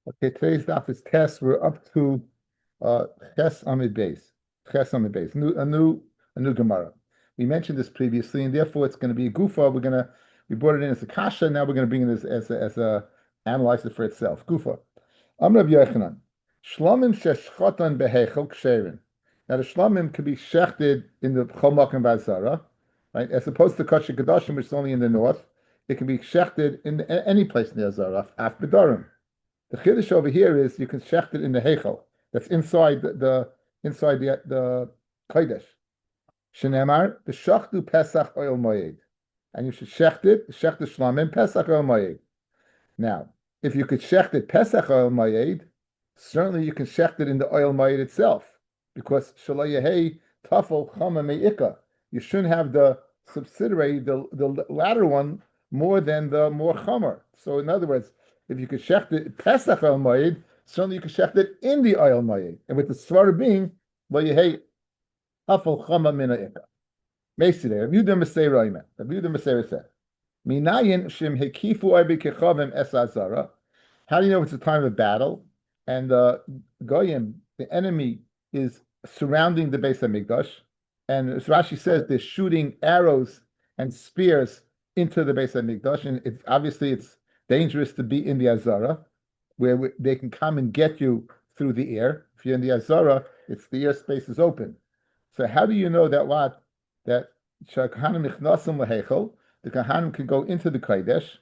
Okay, today's daf is test. We're up to Ches Amid Beis. Ches Amid Beis. A new Gemara. We mentioned this previously, and therefore it's going to be a gufa. We brought it in as a kasha. Now we're going to bring it as a analyze it for itself. Gufa. Amrav Yochanan. Shlomim sheshchotan behechel ksherin. Now the shlomim can be shechted in the chomak and bazara, right? As opposed to kasha kedashim, which is only in the north. It can be shechted in any place in the azara, af bedarim. The chiddush over here is you can shecht it in the heichel. That's inside the kodesh. Shenemar b'shachtu pesach oil moed, and you should shecht the shlamim pesach oil moed. Now, if you could shecht it pesach oil moed, certainly you can shecht it in the oil moed itself, because shalayahei tafel chama me'ika. You shouldn't have the subsidiary, the latter one, more than the more chamer. So, in other words, if you could shecht it Pesach oil moed, certainly you could shecht it in the oil moed, and with the svara being lo yehei hafal chama mina ika. Mesidei Rabbi Yehuda Meseira Imen. Rabbi Yehuda Meseira said, "Minayin shim hekifu oibe kechavim es azara." How do you know it's a time of battle and goyim, the enemy, is surrounding the Beis Hamikdash, and as Rashi says, they're shooting arrows and spears into the Beis Hamikdash, and it's dangerous to be in the Azara, where they can come and get you through the air. If you're in the Azara, it's the airspace is open. So how do you know that Shakahanim Ichnasim Lahechel, the Kahanim can go into the Kodesh,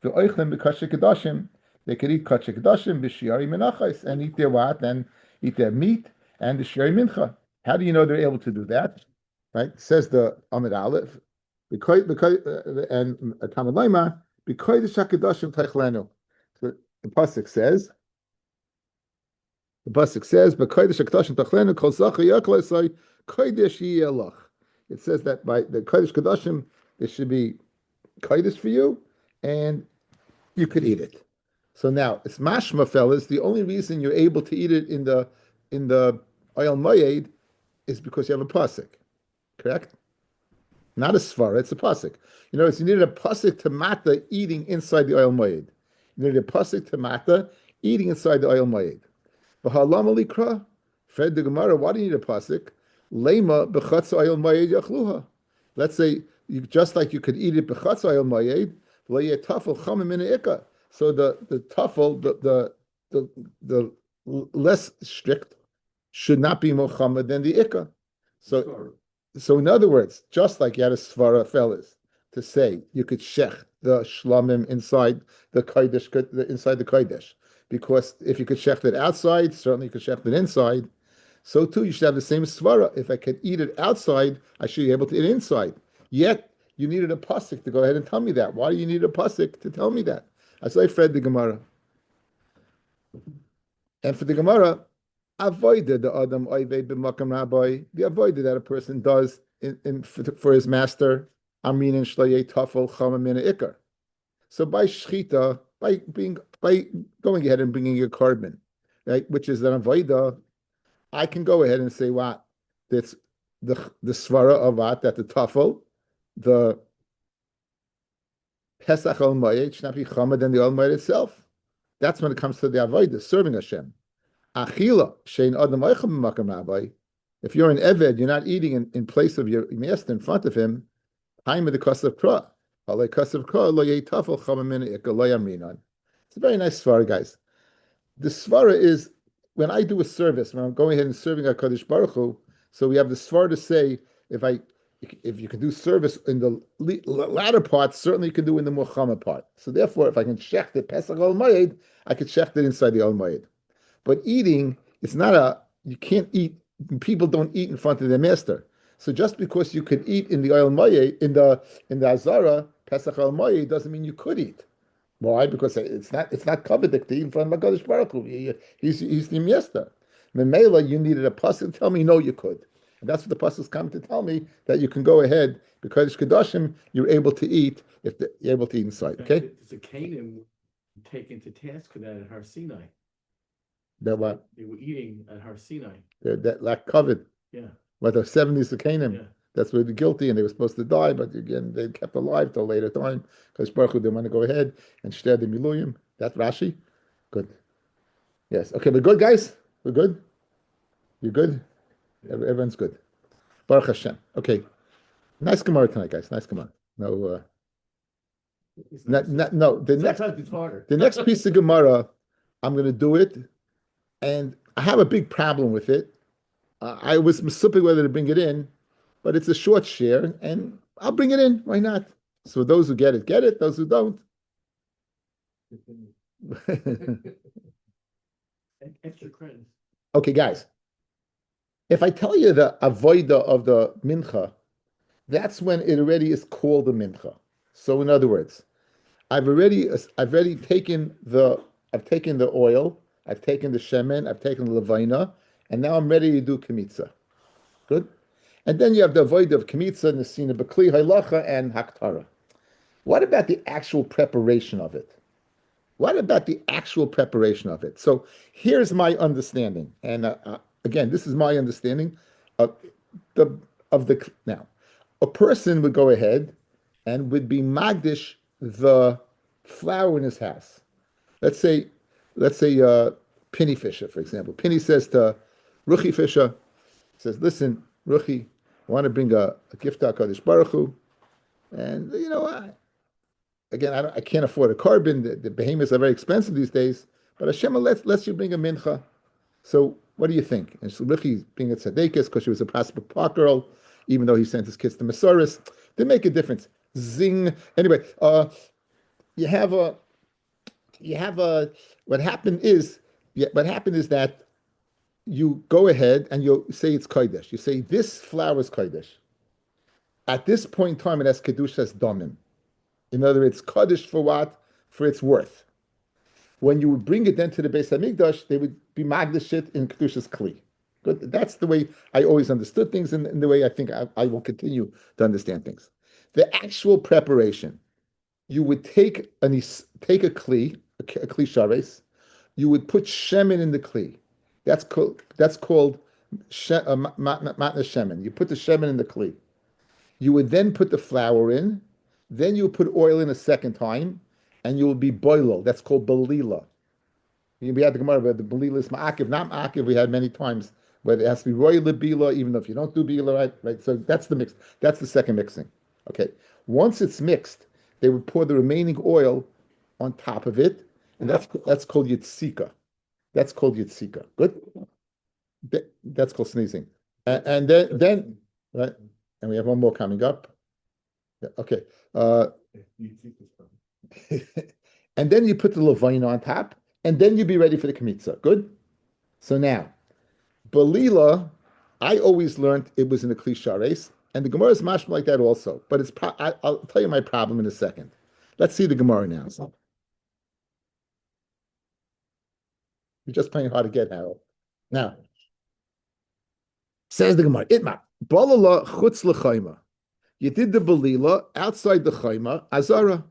the Oichlim B'Kashe Kedashim, they can eat Kashe Kedashim, B'Shiari Menachos, and eat their what? And eat their meat and the Shiari Mincha. How do you know they're able to do that? Right? Says the Amid Aleph, and Tamid Laima, B'Kodesh HaKadoshim Teichlenu. So the pasuk says, "B'Kodesh HaKadoshim Teichlenu Kol Zacha Yaklesai Kodesh Yiyelach." It says that by the Kodesh Kadoshim, there should be Kodesh for you, and you could eat it. So now it's mashma, fellas. The only reason you're able to eat it in the oil moed is because you have a pasuk, correct? Not a svara, it's a pasuk. You needed a pasuk to mata eating inside the oil moed. You needed a pasuk to mata eating inside the oil moed. V'halama likra, Fred the Gemara, why do you need a pasuk? Lema b'chatz oil moed yachluha. Let's say just like you could eat it b'chatz oil moed, lo yeh tafel chamim min ha'ika. So the tafel, the less strict, should not be more chamah than the ikka. So in other words, just like you had a svara, fellas, to say you could shech the shlamim inside the kodesh, inside the kodesh, because if you could shech it outside, certainly you could shech it inside. So too, you should have the same svara. If I could eat it outside, I should be able to eat it inside. Yet you needed a pasuk to go ahead and tell me that. Why do you need a pasuk to tell me that? As I read the Gemara, and for the Gemara, avoided the Adam Oived b'makam Rabbi. The avoided that a person does for his master. Amin and Shlayei Tafel Chama Mina Ikar. So by shchita, by going ahead and bringing your carbon, right, which is an avoida, I can go ahead and say what that's the svara of what that the Tafel, the Pesach al Moed should not be chama than the Al Moed itself. That's when it comes to the avoida, serving Hashem. Achila, shein adam oichem b'makam Rabbi. If you're an eved, you're not eating in place of your master in front of him. Time of the kasav kra. Alei kasav kra lo yeitafel chamamin ika lo yamrinan. It's a very nice svara, guys. The svara is when I do a service, when I'm going ahead and serving HaKadosh Baruch Hu, so we have the svara to say, if you can do service in the latter part, certainly you can do in the Muhammad part. So therefore, if I can shecht it Pesach al Moed, I could shecht it inside the al Moed. But eating, it's not you can't eat, people don't eat in front of their master. So just because you could eat in the oil moed, in the Azara, Pesach al Moed, doesn't mean you could eat. Why? Because it's not covered to eat in front of HaKadosh Baruch Hu. He's the master. Memela, you needed a pasuk to tell me, no, you could. And that's what the pasuk's come to tell me, that you can go ahead, because Kedoshim, you're able to eat, you're able to eat inside. Okay? The Canaan taken to task for that at Har Sinai. That what? They were eating at Har Sinai. That lack covered. Yeah. But the 70s of Canaan. Yeah. That's where they're guilty, and they were supposed to die, but again, they kept alive till later time, because Baruch Hu didn't want to go ahead and share the Miluyim. That Rashi? Good. Yes. Okay, we're good, guys. We're good. You're good. Everyone's good. Baruch Hashem. Okay. Nice Gemara tonight, guys. Nice Gemara. No, It's not, nice. not, no. Sometimes it's harder. The next piece of Gemara, I'm going to do it, and I have a big problem with it. I was mistaken whether to bring it in, but it's a short share, and I'll bring it in. Why not? So those who get it, get it. Those who don't. Extra credit. Okay, guys. If I tell you the avoida of the mincha, that's when it already is called a mincha. So in other words, I've already taken the oil, I've taken the shemen, I've taken the levina, and now I'm ready to do kmitza. Good. And then you have the avoid of kmitza, nesina, bekli, halacha, and haktara. What about the actual preparation of it? What about the actual preparation of it? So here's my understanding, and again, this is my understanding of the now. A person would go ahead and would be magdish the flour in his house. Let's say, Penny Fisher, for example. Penny says to Ruchi Fisher, says, "Listen, Ruchi, I want to bring a gift to HaKadosh Baruch Hu, and again, I can't afford a carbon. The behemoths are very expensive these days, but Hashem lets you bring a mincha. So what do you think?" And so Ruchi, being a tzaddikus, because she was a prosperous park girl, even though he sent his kids to Masoris, didn't make a difference. Zing. Anyway, you have a what happened is that you go ahead and you say it's kodesh. You say this flour is kodesh. At this point in time, it has kedushas domim. In other words, kodesh for what? For its worth. When you would bring it then to the Beis Hamikdash, they would be magdash it in kedushas kli. Good. That's the way I always understood things, and the way I think I will continue to understand things. The actual preparation, you would take a kli, a kli shares. You would put shemen in the kli. That's called matna shemen. You put the shemen in the kli. You would then put the flour in. Then you would put oil in a second time, and you will be boilo. That's called balila. We had the Gemara where the balila is ma'akiv, not ma'akiv. We had many times where it has to be royal bila, even though if you don't do bila, right? So that's the mix. That's the second mixing. Okay. Once it's mixed, they would pour the remaining oil on top of it, and that's called yitzika. That's called yitzika. Good. That's called sneezing. And then right, and we have one more coming up. Yeah, okay. And then you put the levine on top, and then you'd be ready for the kmitza. Good. So now, balila, I always learned it was in the klishares, and the Gemara is mashma like that also. But I'll tell you my problem in a second. Let's see the Gemara now. You're just playing hard to get, Harold. Now, says the Gemara, Itma, balala chutz l'chayma. You did the balila outside the chayma, azara.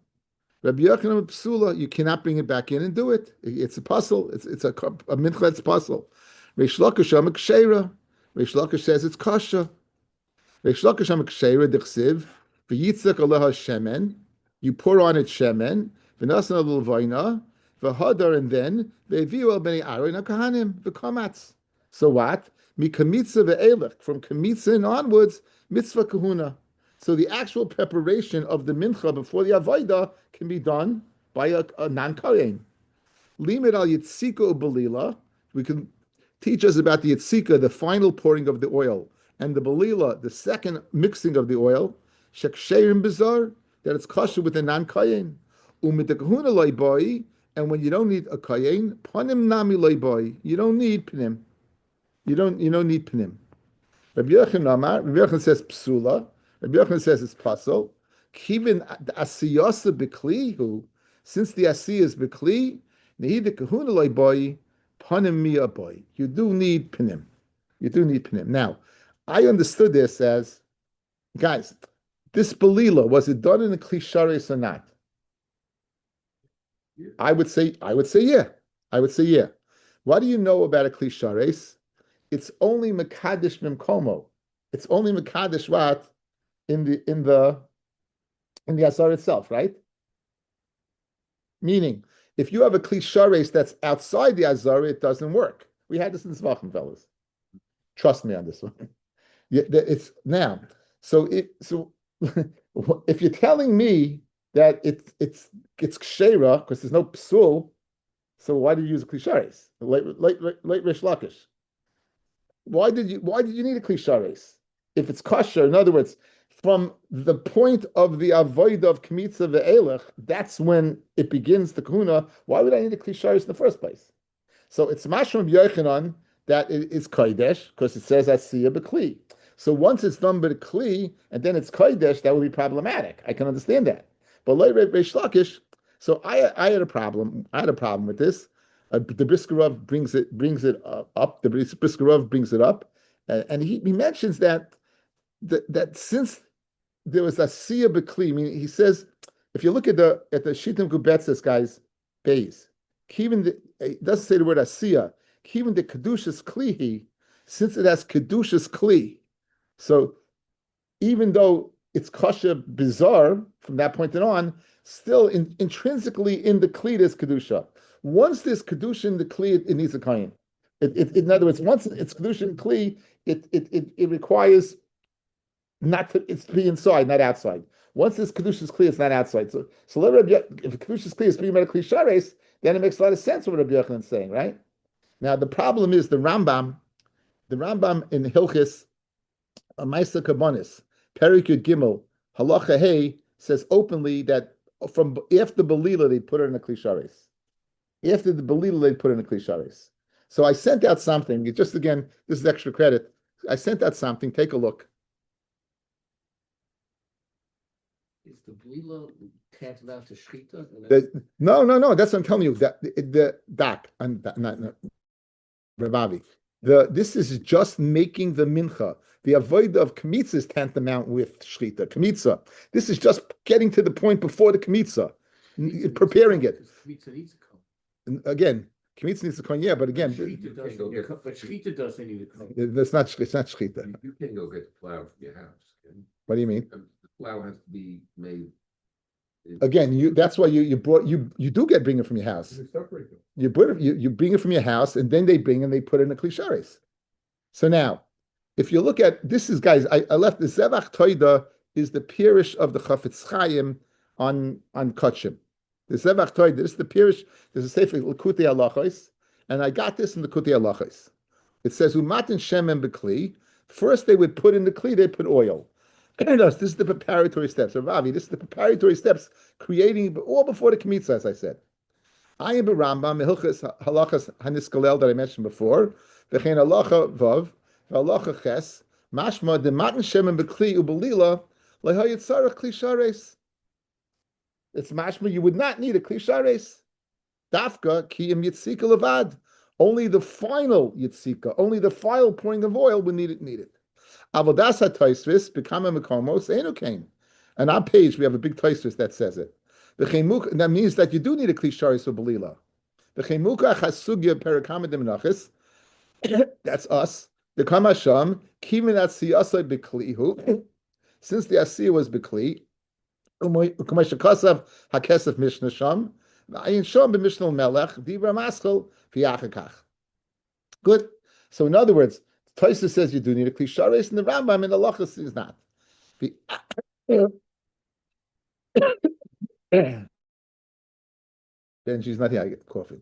Rabbi Yochanan psula, you cannot bring it back in and do it. It's a puzzle. It's a mincha puzzle. Reish Lakish Amakshera. Reish Lakish says it's kasha. Reish Lakish Amakshera dechsiv v'yitzak aleha shemen. You pour on it shemen v'nasan l'lvayna v'hadar, and then ve'viu el bnei Aaron hakahanim v'kamatz. So what? Mikamitza ve'elech, from kamitza and onwards, mitzvah kahuna. So the actual preparation of the mincha before the avodah can be done by a non-kohen. Limit al yitzika u'balila. We can teach us about the yitzika, the final pouring of the oil, and the balila, the second mixing of the oil. Sheksherim bizar, that it's kosher with a non-kohen. Umit kahuna loy, and when you don't need a kohen, panim nami loy, you don't need pnim. You don't need pnim. Rabbi Yochanan says psula. Rabbi Yochanan says it's pasul. Kivin asiyasa beklihu, since the asiyah is bekli, nehida kahuna loy boy, panim miya boy. You do need pinim. You do need pinim. Now, I understood this as, guys, this balila, was it done in the klishares or not? Yeah. I would say yeah. I would say yeah. What do you know about a klishares? It's only mekadesh mimkomo. It's only mekadesh what? In the asar itself, right? Meaning, if you have a kli shares that's outside the azara, it doesn't work. We had this in Zvachim, fellas. Trust me on this one. It's now. So if you're telling me that it's kshera because there's no psul, so why did you use a kli shares? Late Rish Lakish. Why did you need a kli shares? If it's kosher, in other words, from the point of the avoid of kmitza ve'elech, that's when it begins the kahuna. Why would I need a kli shares in the first place? So it's mashram yochanan that it is kodesh because it says asiya b'kli. So once it's done by the kli and then it's kodesh, that would be problematic. I can understand that. But like Reish Lakish, so I had a problem. I had a problem with this. The Briskerov brings it up. The Briskerov brings it up, and he mentions that since there was a siya b'kli, I mean, he says if you look at the Shitim Gubetzes guys, bays, it doesn't say the word asiya. Even the kedushas klihi, since it has kedushas kli, so even though it's kosher bizarre from that point on, still intrinsically in the kli there's kedusha. Once there's kedusha in the kli, it needs a kain. In other words, once it's kedusha in kli, it requires not to it's to be inside, not outside. Once this kedusha's kli, it's not outside. So if kedusha's kli is being made a kli shares, then it makes a lot of sense what Rabbi Yochanan is saying, right? Now the problem is the Rambam in Hilchis Maisa Kabonis, Perikut Gimel, Halacha Hey says openly that from after Belila they put it in a klisharis. After the Belila they put it in a klisharis. So I sent out something. Just again, this is extra credit. I sent out something. Take a look. Is the Belila tantamount to shchita? No. That's what I'm telling you. The Dak and not Rabbi. This is just making the mincha. The avoid of kmitza is tantamount with shchita. Kmitza. This is just getting to the point before the kmitza, preparing it. Kmitza needs to come. Again, kmitza needs to come. Yeah, but again, But shchita doesn't need to come. it's not shchita. You can go get the plow from your house. What do you mean? The plow has to be made. Again, that's why you do bring it from your house. You bring it from your house, and then they put it in a klisharis. So now, if you look at this is guys, I left the Zevach Toida is the pirish of the Chafetz Chaim on Kotchim. The Zevach Toida, this is the pirish. There's a sefer Likutei Halachos, and I got this in the Likutei Halachos. It says Umatin Shemen B'Kli. First, they would put in the kli, they put oil. This is the preparatory steps. So Ravi, this is the preparatory steps, creating all before the kmitza, as I said. I am a Rambam, Hilchas Halachas Haniskalel that I mentioned before. V'chein Halacha Vav, Halacha Ches, Mashma de Matan Shemen B'Kli Ubelila Lehayitzarach Kli Shares. It's mashma. You would not need a Kli Shares. Dafka Kiyim Yitzika Levad. Only the final Yitzika, only the final pouring of oil would need it. Avodasa Taisvis become a Mekomos Enukain. And on page we have a big Taisvis that says it. That means that you do need a Klisharis or Belila. The Chemuka Chasugya Perikamadim Menachos. That's us. The Kamasham Kimin Atsiyasa Biklihu. Since the Asiya was Bikli, Kamashakasav Hakesef Mishnah Sham. Ayin Sham b'Mishnah Melech Dibra Maschel V'Yachakach. Good. So in other words, Taisa says you do need a klisharis, and the Rambam in the Lachas is not. Then she's not here. I get the coffee.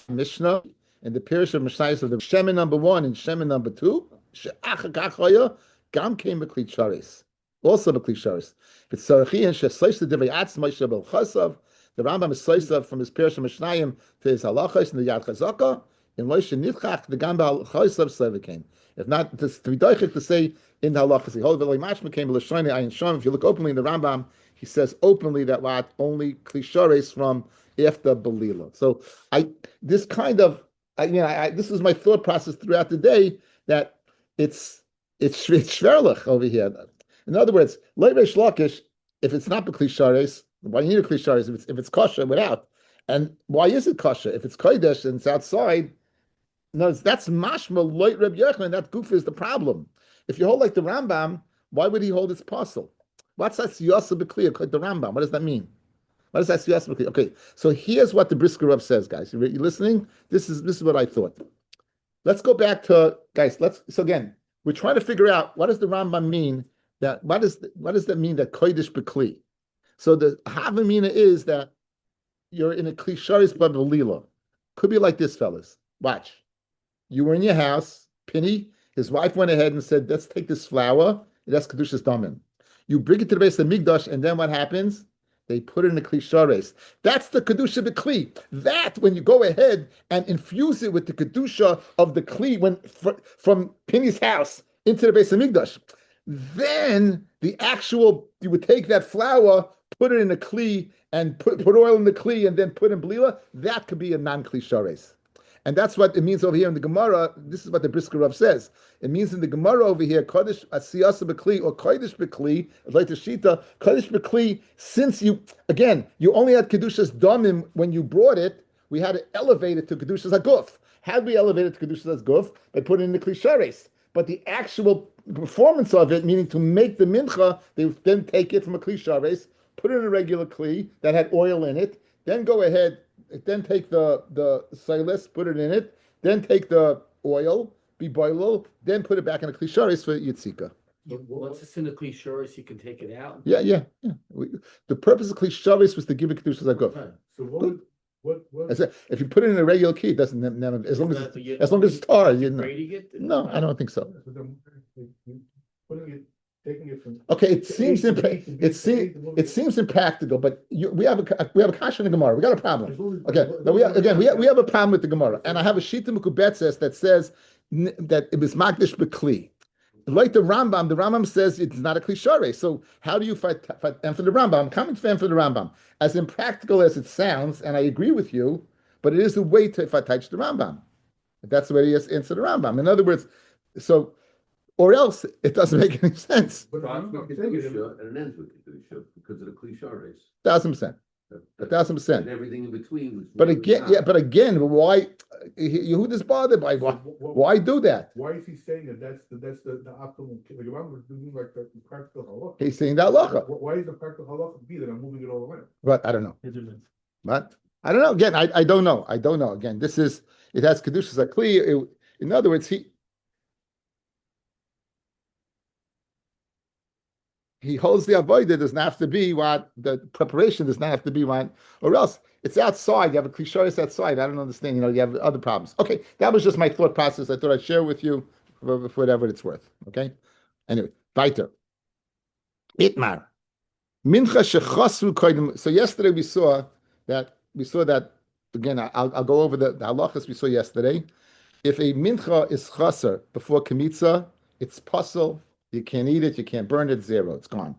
Mishnah and the Pirish of Mishnayos of the Shemin number 1 and Shemin number 2. Gam came B'Kli Sharis. Also B'Kli Sharis. It's Sarachi and Shesleish the Divrei Atz Moshe Bel Chasav. The Rambam is Sleish from his Pirish of Mishnayim to his Halachos and the Yad Chazaka. In Moshe Nitchach the Gam Bal Chasav Seva came. If not, to be doichik to say in the Halachos, he holds V'Loi Mashma came L'Shoinei Ayin Sham. If you look openly in the Rambam, he says openly that what only Kli Sharis from after Belila. So this is my thought process throughout the day that it's shverlich over here. In other words, Reish Lakish, if it's not b'kli shares, why do you need a kli shares if it's kosher without? And why is it kosher? If it's kodesh and it's outside, No, that's mashma loit Reb Yochanan. That goof is the problem. If you hold like the Rambam, why would he hold his parcel? What's that siyasa b'kli like the Rambam? What does that mean? What does that siyasa b'kli? Okay, so here's what the Brisker Rav says, guys. You listening? This is what I thought. Let's go back to guys. So again, we're trying to figure out what does the Rambam mean that what does that mean that kodesh b'kli? So the havamina is that you're in a klisharis b'lila. Could be like this, fellas. Watch. You were in your house, Pinny. His wife went ahead and said, "Let's take this flour. That's kedushas damin." You bring it to the base of the migdash, and then what happens? They put it in a klishares. That's the kedusha b'kli. That when you go ahead and infuse it with the kedusha of the kli from Pinny's house into the base of migdash, then the actual you would take that flour, put it in a kli, and put oil in the kli, and then put in blila. That could be a non-klishares. And that's what it means over here in the Gemara. This is what the Brisker Rav says. It means in the Gemara over here, Kodesh Asiyasa B'Kli or Kodesh B'Kli, like the Shita, Kodesh B'Kli, since you only had Kedushas Damim when you brought it, we had to elevate it to Kedushas Aguf. How did we elevate it to Kedushas Aguf? By putting it in the Klishares. But the actual performance of it, meaning to make the mincha, they then take it from a Klishares, put it in a regular Kli that had oil in it, then go ahead, then take the silas, put it in it, then take the oil, be boiled, then put it back in a klisharis for yitzika. Once it's in the klisharis, you can take it out. Yeah. The purpose of klisharis was to give it kedushas aguf. Right. So what? If you put it in a regular key, it doesn't as long as it's tar. No, I don't think so. Taking it from okay, it seems impractical, but we have a kasha in the Gemara. We got a problem. Okay, we have a problem with the Gemara, and I have a shita mukubetzes that says that it was magdish bekli. Like the Rambam says it's not a klishare. So how do you fight and for the Rambam? I'm coming fan for the Rambam. As impractical as it sounds, and I agree with you, but it is a way to if I touch the Rambam. That's the way he has answered the Rambam. In other words, or else it doesn't make any sense. But starts with kedusha and it ends with kedusha because of the klishares. 1,000%. 1,000%. And everything in between. But again, why? Yehuda's bothered by why do that? Why is he saying that? That's the optimal. The Gemara was doing like the practical halacha. He's saying that halacha. Why is the practical halacha be that I'm moving it all around? But I don't know. But I don't know. Again, I don't know. Again, it has kedushas are clear. In other words, he holds the avodah doesn't have to be what the preparation does not have to be what, or else it's outside. You have a klisharis outside. I don't understand. You have other problems. Okay, that was just my thought process. I thought I'd share with you for whatever it's worth. Okay. Anyway, weiter. Itmar mincha shechasu koydim. So yesterday we saw that again. I'll go over the halachas we saw yesterday. If a mincha is chaser before kemitza, it's puzzle. You can't eat it, you can't burn it, zero, it's gone.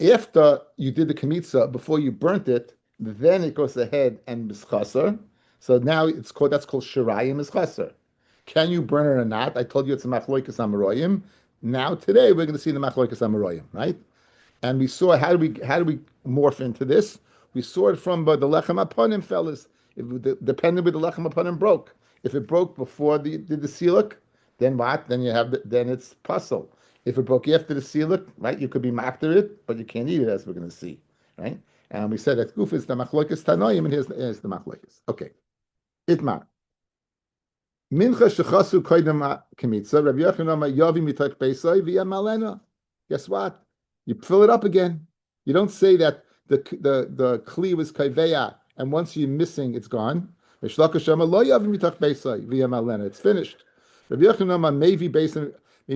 After you did the kemitza, before you burnt it, then it goes ahead and is chaser. So now that's called shirayim is chaser. Can you burn it or not? I told you it's a machloikas amaroyim. Now today we're going to see the machloikas amaroyim, right? And we saw how do we morph into this? We saw it from the lechem aponim, fellas. Depending where the lechem aponim broke. If it broke before did the siluk, then what? Then you have then it's puzzle. If it broke after the siluk, right, you could be makter it, but you can't eat it, as we're going to see, right? And we said that goof is the machloikas tanoim, and here's the machloikas. Okay, itmar mincha shechasu koydem kemitza. Rabbi Yochanan yavi mitak beisai via malena. Guess what? You fill it up again. You don't say that the kli was kaiveya, and once you're missing, it's gone. It's finished. Rabbi Yochanan mevi beisai. You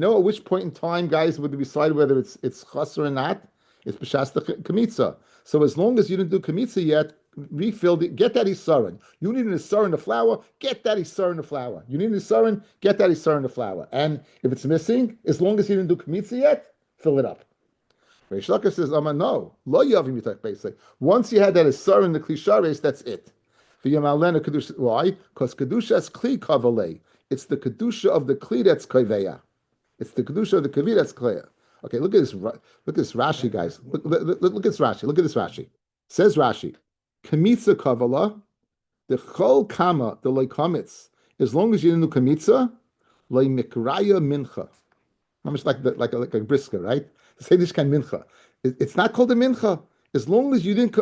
know at which point in time, guys, would we decide whether it's chas or not? It's b'shas the kemitza. So as long as you didn't do kemitza yet, refill it. Get that isaron. You need an isaron in the flour. Get that isaron in the flour. You need an isaron. Get that isaron in the flour. And if it's missing, as long as you didn't do kemitza yet, fill it up. Reish Lakish says, no, lo yavim yitak beisai. Once you had that isaron in the klishares, that's it. Why? Because kedusha is kli kavalei. It's the kedusha of the kli that's kaiveya. It's the kedusha of the kavi that's clear. Okay, look at this. Look at this Rashi, guys. Look at this Rashi. Look at this Rashi. Says Rashi, Kamitza kavala, the chol kama, the loikamitz, as long as you didn't do kamitza, loy mikraya mincha. Almost like a brisker, right? Say this kind mincha. It's not called a mincha. As long as you didn't,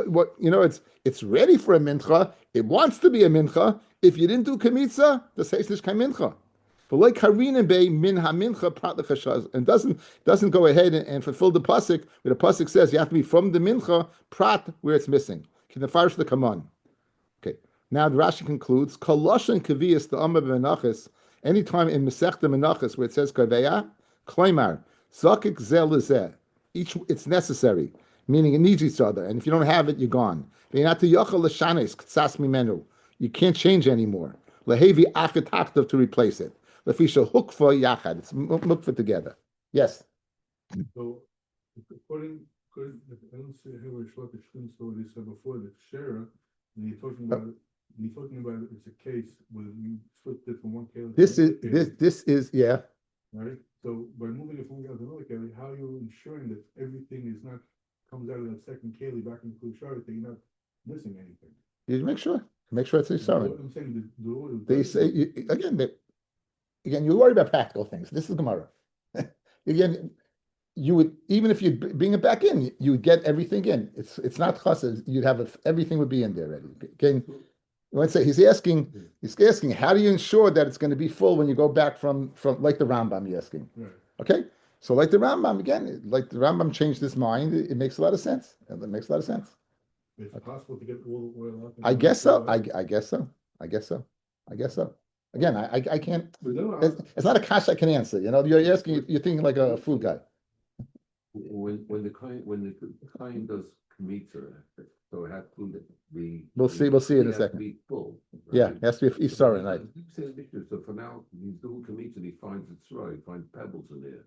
it's ready for a mincha. It wants to be a mincha. If you didn't do kamitza, the say this kind mincha. But like Harina Bay min ha-mincha prat l'chashaz, and doesn't go ahead and fulfill the pasuk where the pasuk says you have to be from the mincha prat where it's missing. Can the farish the come on? Okay. Now the Rashi concludes Kolosh and Kavias the Amma Menachos. Anytime in Masechta Menachos where it says Kaveya, Klaimar Zakik Zel Lezeh. Each it's necessary, meaning it needs each other, and if you don't have it, you're gone. You can't change anymore. Lehevi Achetachtav to replace it. Lefisha hukfa yachad. It's mukfa together. Yes. So, according, I don't see here where Shloka Shkin, so what he said before, that Shera, and you're talking about it's a case where you flipped it from one keli. This is yeah. Right? So by moving it from one keli to another keli, how are you ensuring that everything is not comes out of that second keli back into the shara, that you're not missing anything? You make sure it's a sorry. I'm saying They say again, you worry about practical things. This is Gemara. Again, you would, even if you bring it back in, you would get everything in. It's not chassid. You'd have everything would be in there already. Again, let's say he's asking, how do you ensure that it's going to be full when you go back from like the Rambam? You're asking, Right. Okay. So like the Rambam again, like the Rambam changed his mind. It makes a lot of sense. It makes a lot of sense. It's possible to get all the oil out. I guess so. I guess so. Again, I can't. It's not a kash I can answer. You're asking. You're thinking like a food guy. When the client does kamitza, so it has to be. We'll see in a second. Be full. Right? Yeah, it has to be Isarin, right? So for now, he's doing kamitza and he finds it's right. He finds pebbles in there,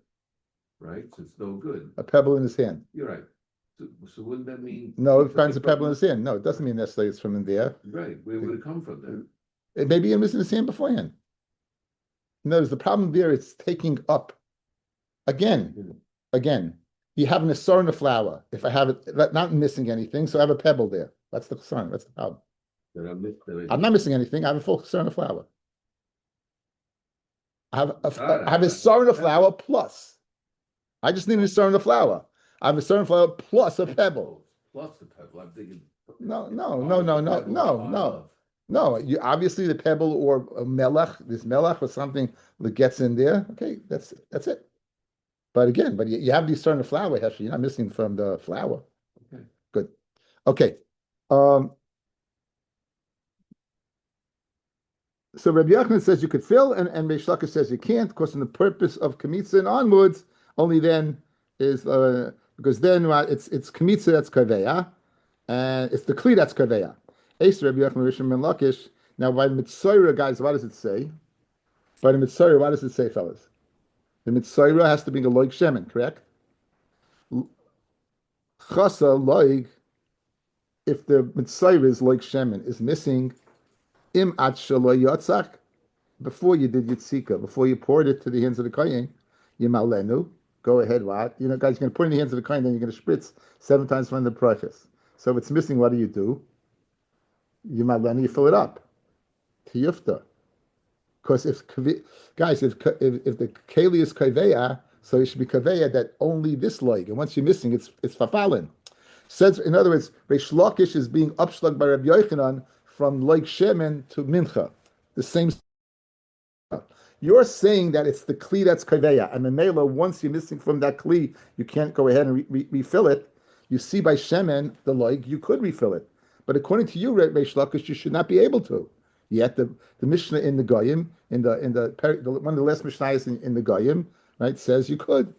right? So it's no good. A pebble in his hand. You're right. So wouldn't that mean? No, it finds a pebble in his hand. No, it doesn't mean necessarily it's from in there. Right. Where would it come from then? It may be in his hand beforehand. Notice the problem there is taking up. Again, you have an asar in the flour. If I have it, not missing anything, so I have a pebble there. That's the concern. That's the problem. I'm not missing anything. I have a full asar in the flour. I have a asar in the flour plus. I just need an asar in the flour. I have a asar in the flour plus a pebble. Plus a pebble. I'm thinking. No, you obviously the pebble or a this melech or something that gets in there. Okay, that's it. But again, you have these certain flour, Hesher. You're not missing from the flour. Okay. Good. Okay. So Rabbi Yochanan says you could fill, and Reish Lakish says you can't, because in the purpose of kamitza and onwards, only then is because then it's kamitza that's kaveya, and it's the kli that's kaveya. Ace Rabbi Yochanan Rishon ben Lakish. Now by Mitzorah, guys, what does it say? By the Mitzorah, what does it say, fellas? The Mitzorah has to be a loig shemen, correct? Chasa loig. If the Mitzorah is loig shemen is missing, im at shaloy yotzach, before you did yitzika, before you poured it to the hands of the kohen, yimalenu. Go ahead, what? Guys, you're going to put it in the hands of the kohen, then you're going to spritz 7 times from the preface. So if it's missing, what do? You fill it up. Tiyufta. Because if the keli is kaveya, so it should be kaveya that only this leg, and once you're missing, it's fafalin. Says, in other words, Reish Lakish is being upshlag by Rabbi Yochanan from leg shemen to mincha, the same. You're saying that it's the kli that's kaveya, and the mela, once you're missing from that kli, you can't go ahead and refill it. You see by shemen the leg, you could refill it. But according to you, Reish Lakish, you should not be able to. Yet the Mishnah in the Goyim, in the one of the last Mishnahs in the Goyim, right, says you could.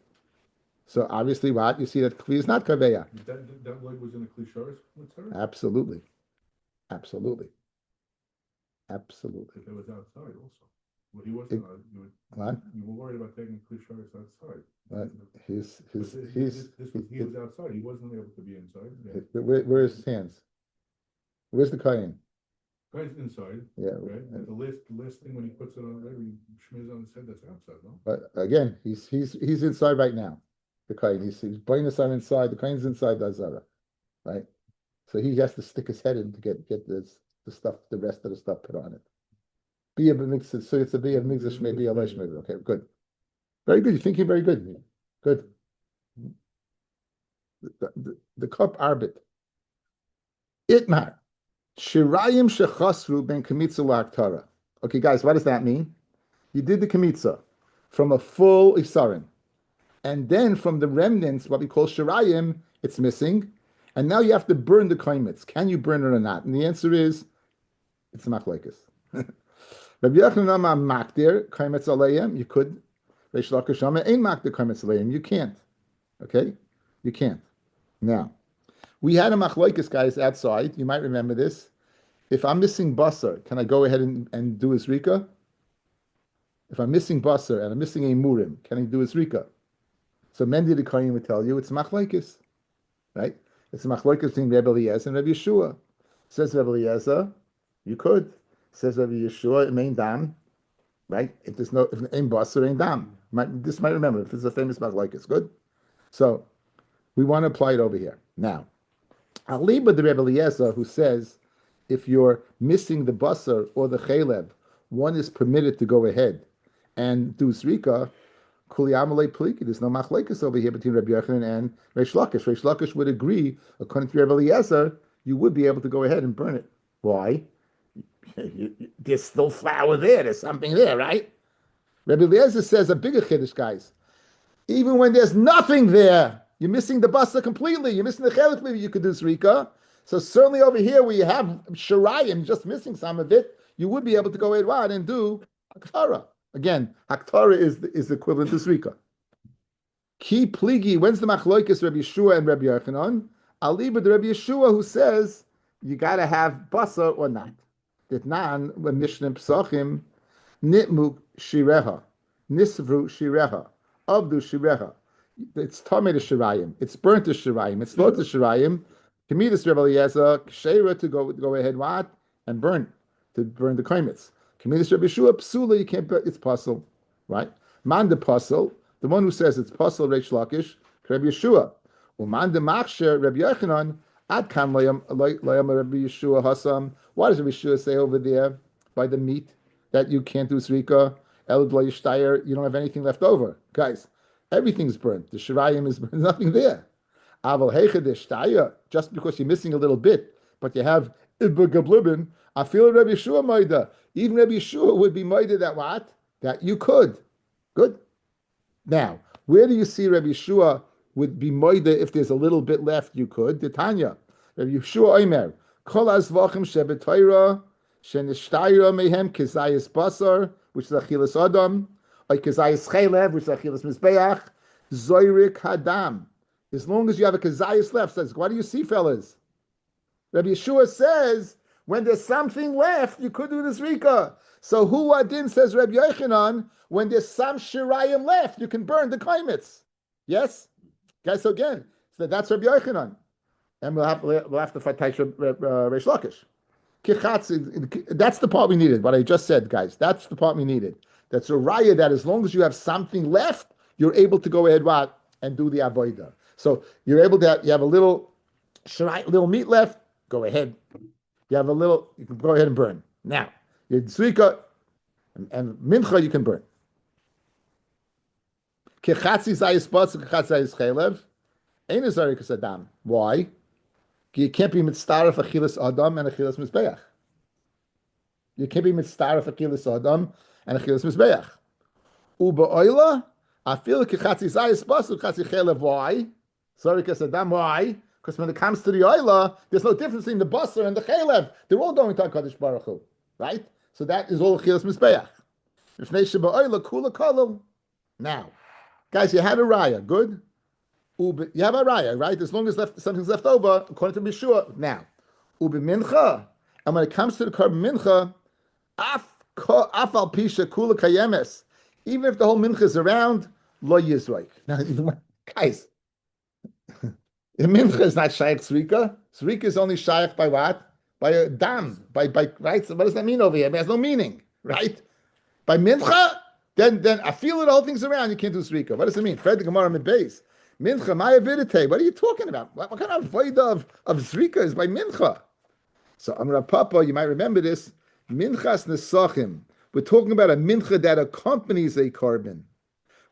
So obviously, what you see that kli is not kaveya. That leg was in the klisharis. Absolutely. If it was outside also. Well, he wasn't. You were worried about taking klisharis outside. But he was outside. He wasn't able to be inside. Yeah. Where's his hands? Where's the kohen? Kohen's inside. Yeah. Right. And the last thing when he puts it on there, he shmears on his head. That's outside, no? But again, he's inside right now. The kohen. He's putting the sun inside. The kohen's inside the azara, right? So he has to stick his head in to get the stuff, the rest of the stuff put on it. Be a mix. So it's a be a mix. Maybe a lesh maybe. Okay, good. Very good. You're thinking very good. Good. The cup arbit. Itmar. Shirayim shechasru ben kamitza la'aktara. Okay, guys, what does that mean? You did the kamitza from a full isarin, and then from the remnants, what we call shirayim, it's missing, and now you have to burn the kaimitz. Can you burn it or not? And the answer is, it's a machlekes. Rabbi Yochanan Amar makdir kaimitz alayim. You could. Reish Lakish Amar ein makdir kaimitz alayim. You can't. Okay, you can't. Now, we had a machlekes, guys, outside. You might remember this. If I'm missing basar, can I go ahead and do his rika? If I'm missing basar and I'm missing a murim, can I do his rika? So Mendy the Kohen would tell you it's machlekes, right? It's a machlekes between Rabbi Eliezer and Rabbi Yeshua. Says Rabbi Eliezer, you could. Says Rabbi Yeshua, main dam, right? If ain't basar, ain't dam. This might remember if it's a famous machlekes. Good. So we want to apply it over here now. Aliba the Rabbi Eliezer who says if you're missing the basar or the chalev, one is permitted to go ahead and do zrika. Kuliyamale pliki. There's no machlekes over here between Rabbi Yochanan and Reish Lakish. Reish Lakish would agree, according to Rabbi Eliezer, you would be able to go ahead and burn it. Why? There's still flour there. There's something there, right? Rabbi Eliezer says a bigger chiddush, guys. Even when there's nothing there, you're missing the basar completely. You're missing the chalev completely. You could do zrika. So certainly over here where you have shirayim, just missing some of it, you would be able to go ahead and do haktara. Again, haktara is equivalent to zrika. Ki pligi, when's the machlokes Rabbi Yeshua and Rabbi Yochanan? Aliba the Rabbi Yeshua who says you got to have basar or not. Ditnan when Mishnah Pesachim nitmuk shireha, nisvru shireha, avdu shireha. It's tamei to shirayim. It's burnt to shirayim. It's not to shirayim. Kamidas Rabbi Eliezer kshera to go ahead what and burn the kaimitz. Kamidas Rabbi Yeshua psula, you can't. It's puzzle, right? Man the puzzle, the one who says it's puzzle Reish Lakish, Rabbi Yeshua. Uman the machsher Rabbi Yochanan ad kam layam Rabbi Yeshua hasam. What does Rabbi Yeshua say over there by the meat that you can't do zrika? El you don't have anything left over, guys. Everything's burnt. The shirayim is burnt. Nothing there. Just because you're missing a little bit, but you have ibagablibin, I feel Rabbi Yeshua maida. Even Rabbi Yeshua would be maida that what? That you could. Good. Now, where do you see Rabbi Yeshua would be maida if there's a little bit left? You could. Titania. Rabbi Yeshua Omer. Kol azvachim shebetoira shenishtayra mehem kezayis basar, which is achilas adam, or kezayis chaylev, which is achilas mizbeach, zoyrik hadam. As long as you have a kazayas left, says, what do you see, fellas? Rabbi Yeshua says, when there's something left, you could do this rika. So who adin says Rabbi Yochanan, when there's some shirayim left, you can burn the kaimitz. Yes? Guys, so again, so that's Rabbi Yochanan. And we'll have to fight Reish Lakish. That's the part we needed, what I just said, guys. That's the part we needed. That's a raya that as long as you have something left, you're able to go ahead and do the avodah. So you're able to you have a little meat left, go ahead. You have you can go ahead and burn. Now, your tzrika and mincha you can burn. Kechatzi zayis batz, kechatzi zayis chaylev. Ein zarikas adam. Why? You can't be mitzvah of achilas adam and achilas mizbeach. You can't be mitzvah of achilas adam and achilas mizbeach. Uba oila. I feel like kechatzi zayis batz, kechatzi chaylev. Why? Zarikas adam. Why? Because when it comes to the oila, there's no difference between the basar and the chaylev. They're all going to HaKadosh Baruch Hu, right? So that is all achilas mizbeach. If neisha ba'oila kula kolel. Now, guys, you had a raya, good. You have a raya, right? As long as something's left over, according to Yeshua. Now, ubi mincha, and when it comes to the carbon mincha, af al pisha kula kayemes, even if the whole mincha is around, lo yizroik. Now, guys, the mincha is not shaykh tzrika. Tzrika is only shaykh by what? By a dam, by right. So what does that mean over here? It has no meaning, right? By mincha, then I feel it. All things around, you can't do tzrika. What does it mean? Fred the Gemara mid base. Mincha, Maya Vidite. What are you talking about? What kind of void of Zrika is by Mincha? So Amra Papa, you might remember this. Minchas Nesachim. We're talking about a mincha that accompanies a carbon.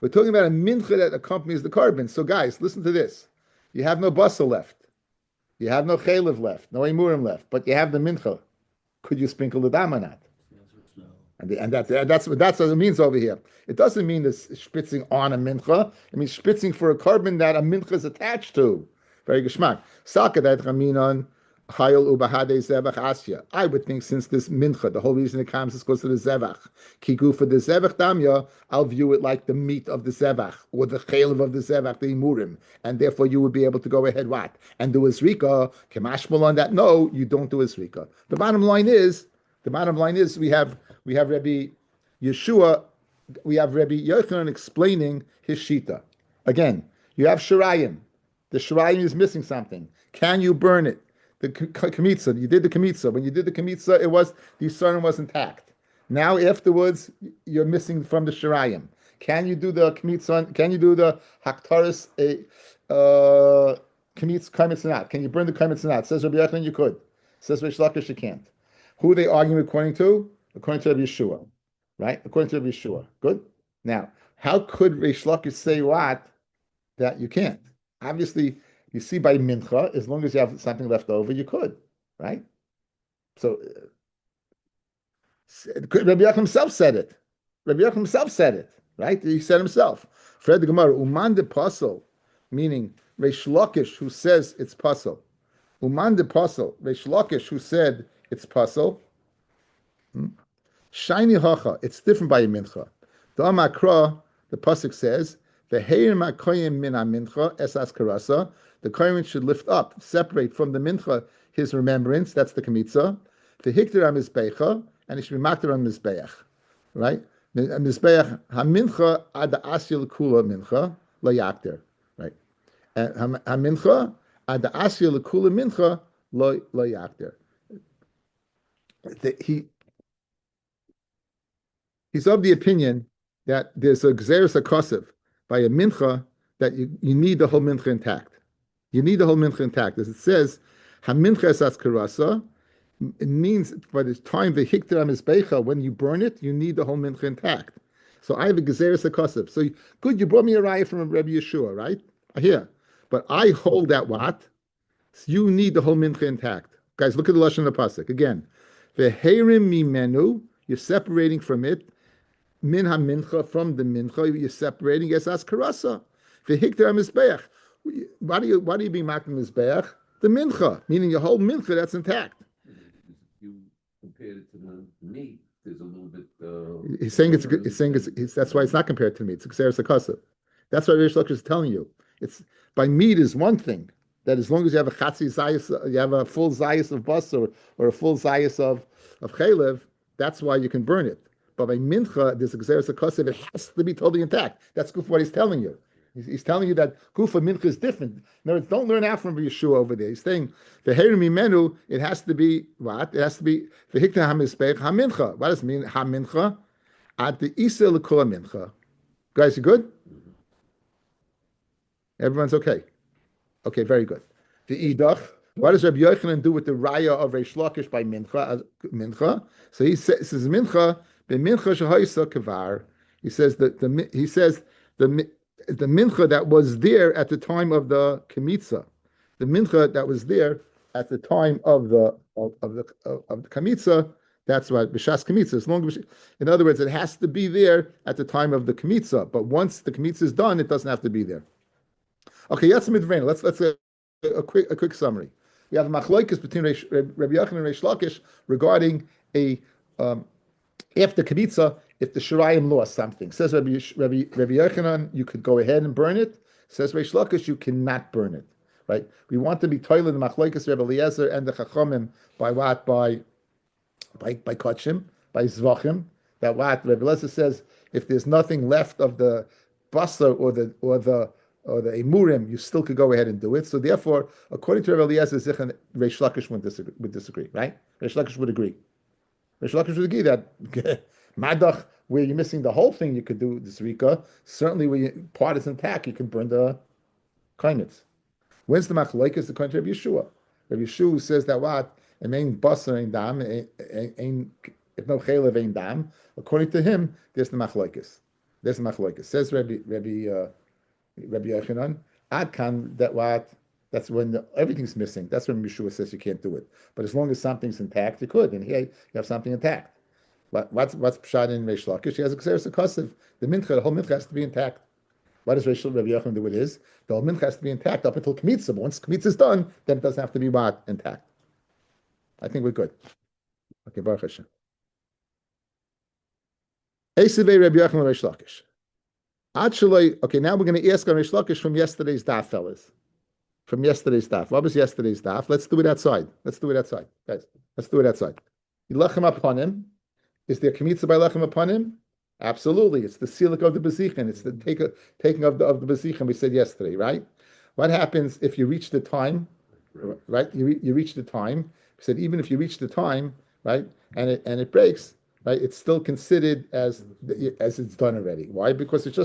We're talking about a mincha that accompanies the carbon. So guys, listen to this. You have no basal left. You have no chaylev left, no emurim left, but you have the mincha. Could you sprinkle the dam or not? And that's what it means over here. It doesn't mean this spritzing on a mincha. It means spritzing for a carbon that a mincha is attached to. Very geschmack. Sakadat raminon hayol ubahade zevach asya. I would think since this mincha, the whole reason it comes is because of the zevach. Kigu for the zevach damya, I'll view it like the meat of the zevach or the chaylev of the zevach, the imurim, and therefore you would be able to go ahead what and do a zrika. Kemashmal on that. No, you don't do a zrika. The bottom line is we have Rabbi Yeshua, we have Rabbi Yochanan explaining his shita. Again, you have shirayim. The shirayim is missing something. Can you burn it? The kamitza, you did the kamitza. When you did the kamitza, the yisranim was intact. Now afterwards, you're missing from the shirayim. Can you do the kamitza? Can you do the haktaris kamitza not? Can you burn the kamitza not? Says Rabbi Yochanan, you could. Says Rish Lakish, you can't. Who are they arguing according to? According to Rabbi Yeshua, right? According to Rabbi Yeshua. Good? Now, how could Rish Lakish say what? That you can't. Obviously, you see by mincha, as long as you have something left over, you could, right? So, Rabbi Yochanan himself said it. Rabbi Yochanan himself said it, right? He said himself. Fred the Gemara, Uman de Pasel, meaning Rish Lakish, who says it's Pasel. Uman de Pasel, Rish Lakish, who said it's Pasel. Shiny hacha, it's different by a mincha. The Amakra, the pasuk says, the heir makoyim min mincha esas karasa. The kohen should lift up, separate from the mincha his remembrance. That's the kamitza. The hikter mizbecha, and he should be makter on mizbeach, right? Mizbeach hamincha ad asil kula mincha lo yakter, right? And hamincha ad asil kula mincha lo yakter. He's of the opinion that there's a gzeres akosiv by a mincha that you need the whole mincha intact. You need the whole mincha intact. As it says, hamincha esas karasa, it means by the time the hikter mizbecha, when you burn it, you need the whole mincha intact. So I have a gzeres akosiv. So good, you brought me a raya from Rabbi Yeshua, right? Here. But I hold that what? So you need the whole mincha intact. Guys, look at the lashon of the pasuk again. The herim mimenu, you're separating from it. Min ha-mincha, from the mincha, you're separating esas karasa. V'hikter ha-mizbeach. Why do you be making mizbeach? The mincha, meaning your whole mincha that's intact. You compared it to the meat. There's a little bit. He's saying that's why it's not compared to meat. It's gzeres hakasa. That's what Rish Lakish is telling you. It's by meat is one thing. That as long as you have a chatzi zayis, you have a full zayis of basar or a full zayis of chaylev, that's why you can burn it. But by mincha, there's a gzeres hakasa. It has to be totally intact. That's good for what he's telling you. He's telling you that gufa mincha is different. In other words, don't learn out from Yeshua over there. He's saying the herim menu. It has to be what? It has to be the hikta hamizbeich hamincha. What does it mean hamincha? At the isa lekula mincha. Guys, you good? Everyone's okay. Okay, very good. The idach. What does Rabbi Yochanan do with the raya of Reish Lakish by mincha? So he says mincha b'mincha shehoisa kavar. He says that the mincha that was there at the time of the kamitza, the mincha that was there at the time of the kamitza. That's what b'shas kamitza. As long as, in other words, it has to be there at the time of the kamitza. But once the kamitza is done, it doesn't have to be there. Okay, let's a quick summary. We have a machlokes between Rabbi Yochanan and Reish Lakish regarding after kamitza, if the shirayim lost something. Says Rabbi Yochanan, you could go ahead and burn it. Says Reish Lakish, you cannot burn it. Right? We want to be toilet the machlokes Rabbi Eliezer and the chachamim by what? By kachim, by zvachim. That what Rabbi Eliezer says, if there's nothing left of the basar or the emurim, you still could go ahead and do it. So therefore, according to Rabbi Eliezer, Zichan, Reish Lakish would disagree, right? Reish Lakish would agree. Reish Lakish would agree that madach, where you're missing the whole thing, you could do the zrika. Certainly, where part is intact, you can burn the Kaimitz. When's the machlokes according to Rabbi Yeshua? Rabbi Yeshua says that what? It ain't basar ain't dam, ain't if no chaylev ain't dam. According to him, there's the machlokes. There's the machlokes. Says Rabbi Yochanan, Adkan, that what? That's when everything's missing. That's when Yeshua says you can't do it. But as long as something's intact, you could. And here you have something intact. What's pshat in Reish Lakish? He has a kseres akosiv. The whole mincha has to be intact. What does Rabbi Yochanan do with his? The whole mincha has to be intact up until kmitza. But once kmitza is done, then it doesn't have to be what? Intact. I think we're good. Okay, Baruch Hashem. Eisevei Rabbi Yochanan Reish Lakish. Okay, now we're going to ask on Reish Lakish from yesterday's daf, fellas. From yesterday's daf. What was yesterday's daf? Let's do it outside. Guys. Let's do it outside. Lechem upon him. Is there kmitza by lechem upon him? Absolutely. It's the silik of the bezichin. It's the taking of the bezichin we said yesterday, right? What happens if you reach the time, right? You reach the time. We said even if you reach the time, right, and it breaks, right, it's still considered as it's done already. Why? Because it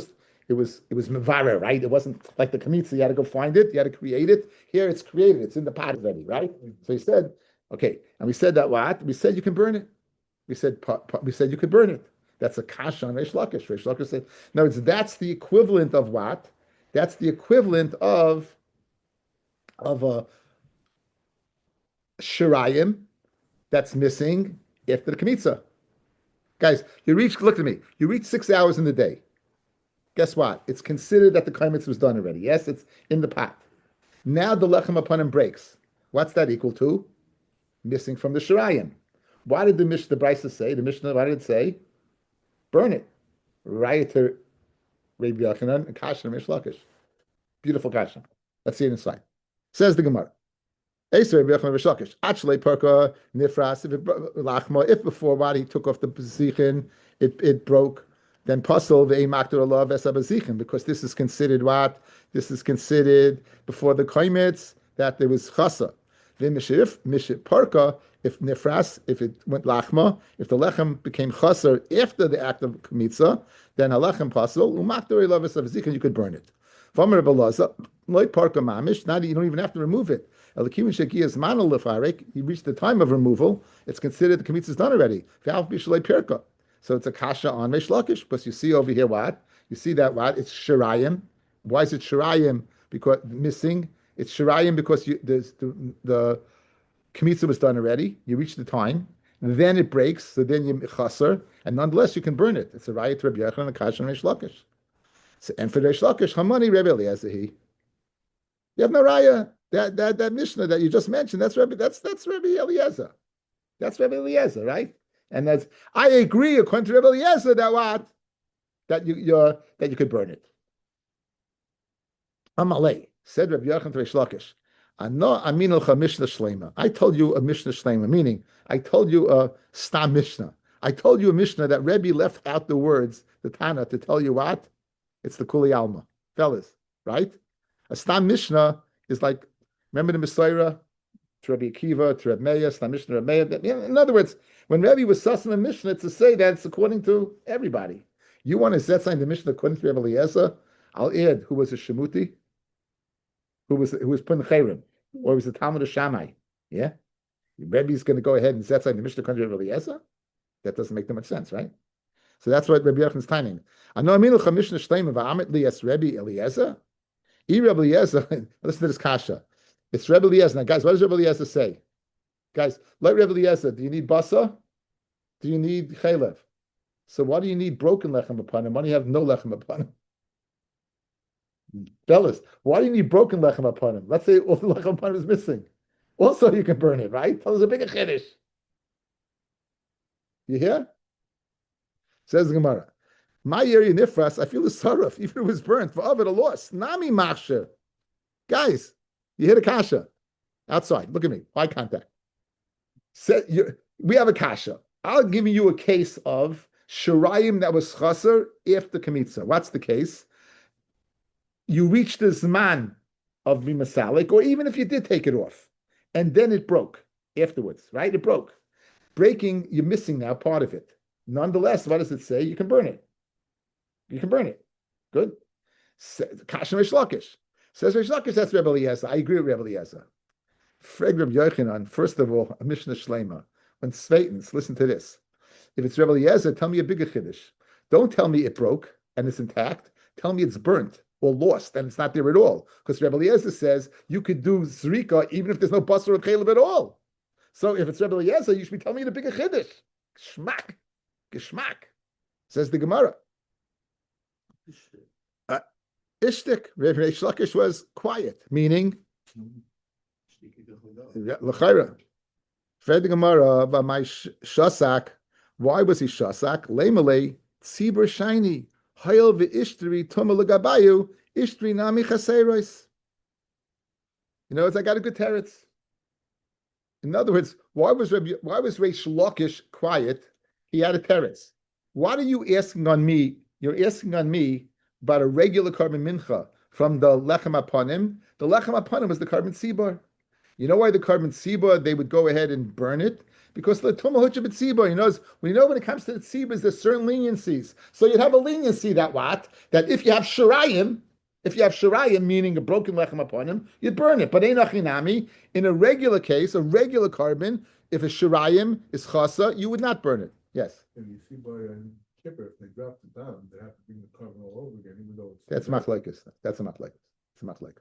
was mevara, right? It wasn't like the kmitza. You had to go find it. You had to create it. Here it's created. It's in the pot already, right? So he said, okay, and we said that what? We said you can burn it. We said you could burn it. That's a kasha on Reish Lakish. Reish Lakish said, no, that's the equivalent of what? That's the equivalent of a shirayim that's missing after the kmitza. Guys, look at me. You reach 6 hours in the day. Guess what? It's considered that the kaimitz was done already. Yes, it's in the pot. Now the lechem upon him breaks. What's that equal to? Missing from the shirayim. Why did the Brisa say? The Mishnah, why did it say? Burn it. Right to Rabbi Yochanan and Kasha and Reish Lakish. Beautiful Kasha. Let's see it inside. Says the Gemara. If before what he took off the bezichin, it broke, then puzzle because this is considered what? This is considered before the kaimitz that there was chasa. Then parka, if nifras, if it went lachma, if the lechem became chaser after the act of kmitza, then a lechem puzzle umakdori lavis of bezichin, you could burn it. Like parka mamish, now you don't even have to remove it. You reach the time of removal, it's considered the kmitza is done already. So it's a kasha on Reish Lakish, because you see over here what? You see that what? It's shirayim. Why is it shirayim? Because missing. It's shirayim because the kmitza was done already. You reach the time, and then it breaks, so then you chaser, and nonetheless you can burn it. It's a raya to Rabbi Yochanan and a kasha on Reish Lakish. So, and for Reish Lakish, Hamani Rebbe Eliezer. You have no raya. That Mishnah that you just mentioned, that's Rabbi Eliezer. That's Rabbi Eliezer, right? And I agree according to Rabbi Eliezer that what? That you could burn it. Amalei said Rabbi Yochanan to Reish Lakish. I told you a Mishnah Shlema, meaning I told you a Stam Mishnah. I told you a Mishnah that Rebbe left out the words, the Tana, to tell you what? It's the Kuli Alma. Fellas, right? A Stam Mishnah is like, remember the Messiah, to Rabbi Akiva, to Rabbi Meir, Stam Mishnah, Rabbi Meir. In other words, when Rebbe was sussing the Mishnah to say that it's according to everybody. You want to set sign the Mishnah according to Rebbe Eliezer? I'll add who was a Shemuti, who was put in Chayrim, or was the Talmud of Shammai. Yeah? Rebbe's going to go ahead and set aside the Mishnah according to Rebbe Eliezer? That doesn't make that much sense, right? So that's what Rabbi Yochanan's timing. Ano aminucha Mishnah Shleima va'amet li es Rebbe Eliezer? Rebbe Eliezer, listen to this kasha. It's Rebbe Eliezer. Now, guys, what does Rebbe Eliezer say? Guys, like Rebbe Eliezer, do you need basa? Do you need chaylev? So why do you need broken lechem upon him? Why do you have no lechem upon him? Fellas, why do you need broken lechem upon him? Let's say all the lechem upon him is missing. Also, you can burn it, right? Tell us a bigger chiddush. You hear? Says the Gemara. My area nifras, I feel the saraf, even if it was burnt, for of it a loss. Nami machsher. Guys, you hear the kasha. Outside, look at me. Eye contact. We have a kasha. I'll give you a case of shirayim that was chaser after kmitza. What's the case? You reached the zman of bimasalik, or even if you did take it off, and then it broke afterwards, right? It broke. Breaking, you're missing now part of it. Nonetheless, what does it say? You can burn it. You can burn it. Good. Kasha Reish Lakish. Says Reish Lakish, that's Rebbe Eliezer. I agree with Rebbe Eliezer. Freg Reb Yochanan, first of all, a Mishnah Shlema. When Sveitens, listen to this. If it's Rebbe Eliezer, tell me a bigger Chiddush. Don't tell me it broke and it's intact. Tell me it's burnt or lost and it's not there at all. Because Rebbe Eliezer says you could do Zrika even if there's no Basar or Caleb at all. So if it's Rebbe Eliezer, you should be telling me the bigger Chiddush. Geschmack. Geschmack. Says the Gemara. Ishtik. Reish Lakish was quiet, meaning L'chaira. Fed the Gemara, my shasak. Why was he shasak? Lemele tzibur shiny. Hayel ve'ishtri tuma legabayu ishtri nami chaseros. You know, I got a good teretz. In other words, why was Reish Lakish quiet? He had a teretz. What are you asking on me? You're asking on me about a regular carbon mincha from the lechem aponim. The lechem aponim is the carbon sibor. You know why the carbon sibor, they would go ahead and burn it? Because the tumah sibor, when it comes to the sibors, there's certain leniencies. So you'd have a leniency that if you have shirayim, meaning a broken lechem aponim, you'd burn it. But einachinami, in a regular case, a regular carbon, if a shirayim is chasa, you would not burn it. Yes. And you see by Kippur, if they drop it down, they have to bring the carbon all over again, even though it's That's machlokes. That's a machlokes. It's a machlokes.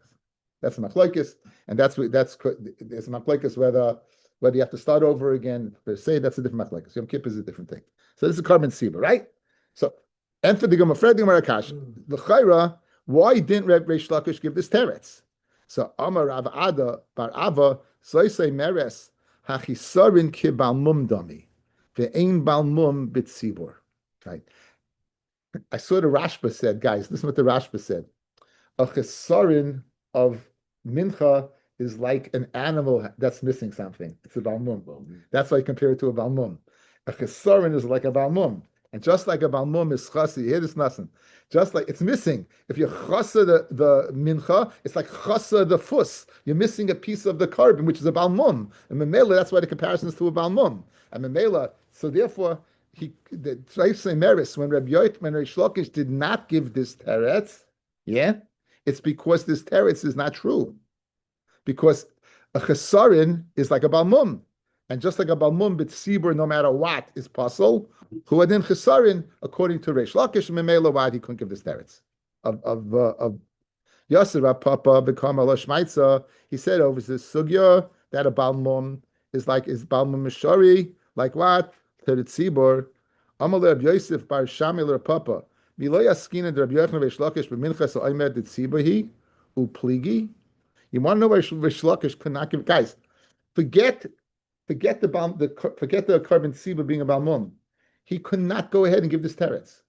That's a machlokes, and there's a machlokes whether you have to start over again per se. That's a different machlokes. Yom Kippur is a different thing. So this is carbon siba, right? So, and for the Gemara Kash, the Chayra, why didn't Reish Lakish give this teretz? So Amar Rav Ada Bar Ava Soisei Meres Hachisarin Ki Balmum Dami Ve'ein Balmum Bitzibor. Right. I saw the Rashba said, guys, listen what the Rashba said. A chesarin of mincha is like an animal that's missing something. It's a balmum. That's why I compare it to a balmum. A chesarin is like a balmum. And just like a balmum is chasi, you hear this nothing. Just like it's missing. If you chasa the mincha, it's like chasa the fus. You're missing a piece of the carbon, which is a balmum. And memela, that's why the comparison is to a balmum. And memela, so therefore, the Tzreif Meris, when Reish Lakish did not give this teretz, it's because this teretz is not true. Because a chesarin is like a balmum, and just like a balmum, bitzibur, no matter what, is puzzle. Who adin chesarin, according to Reish Lakish, memela, why he couldn't give this teretz of Yasser Papa become a Lashmaitza. He said over this sugya that a balmum is balmum mishari, like what? To the tzibor, Amal Reb Yosef bar Shamil Papa. Milo yaskina Reb Yochanan Reish Lakish b'minchas oimed the tziborhi upligi. You want to know why Reish Lakish could not give? Guys, forget the carbon tzibor being a balmum. He could not go ahead and give this teretz.